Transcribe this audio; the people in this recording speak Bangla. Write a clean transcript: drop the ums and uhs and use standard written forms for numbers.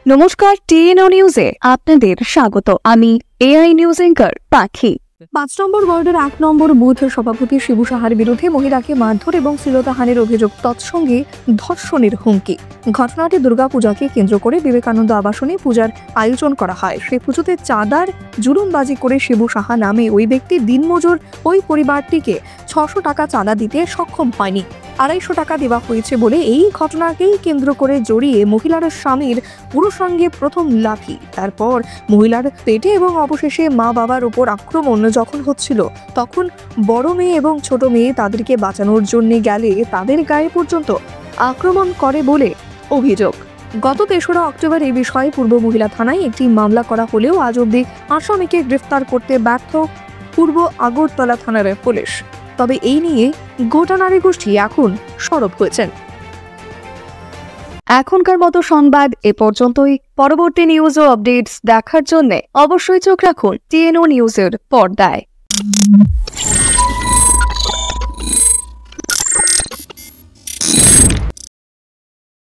নমস্কার, টিএনও নিউজে আপনাদের স্বাগত। আমি এআই নিউজ অ্যাঙ্কার পাখি। 5 নম্বর ওয়ার্ডের 1 নম্বর বুথ সভাপতি শিবু সাহার বিরুদ্ধে মহিলাকে মারধর এবং শ্লীলতাহানির অভিযোগ, তৎসঙ্গে ধর্ষণের হুমকি। ঘটনাটি দুর্গাপূজাকে কেন্দ্র করে বিবেকানন্দ আবাসনে পূজার আয়োজন করা হয়। সেই পুজোতে চাঁদার জুলুমবাজি করে শিবু সাহা নামে ওই ব্যক্তি দিনমজুর ওই পরিবারটিকে 600 টাকা চাঁদা দিতে সক্ষম হয়নি। 250 টাকা দেওয়া হয়েছে বলে এই ঘটনাকেই কেন্দ্র করে জড়িয়ে মহিলার স্বামীর পুরুষাঙ্গে প্রথম লাথি, তারপর মহিলার পেটে এবং অবশেষে মা বাবার উপর আক্রমণ যখন হচ্ছিল, তখন বড় মেয়ে এবং ছোট মেয়ে তাদেরকে বাঁচানোর জন্য গেলে তাদের গায়ে পর্যন্ত আক্রমণ করে বলে অভিযোগ। গত 3রা অক্টোবর এই বিষয়ে পূর্ব মহিলা থানায় একটি মামলা করা হলেও আজ অবধি আসামিকে গ্রেফতার করতে ব্যর্থ পূর্ব আগরতলা থানার পুলিশ। তবে এই নিয়ে গোটা নারী গোষ্ঠী এখন সরব হয়েছেন। এখনকার মতো সংবাদ এ পর্যন্তই। পরবর্তী নিউজ ও আপডেটস দেখার জন্য অবশ্যই চোখ রাখুন টিএনও নিউজের পর্দায়।